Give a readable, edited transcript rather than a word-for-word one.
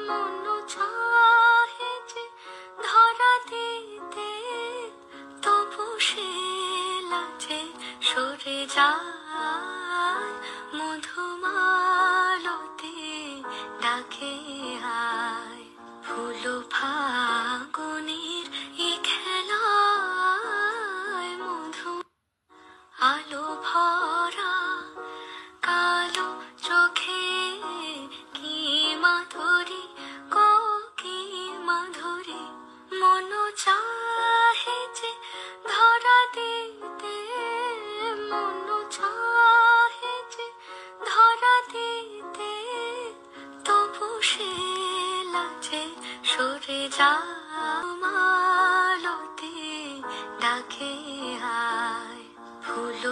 মন চাহে যে ধরা দিতে, তবু সে লাজে সরে যায়। মধুমালতি ডাকে আয়, ফুল ফাগুনের এই খেলায় মধু আলো ভরা কালো চোখে কি মাধুরী, কি মাধুরী। মন চাহে যে ধরা দিতে, মন চাহে যে ধরা দিতে, তবু সে লাজে সরে যায়। মালতি ডাকে আয়, ফুল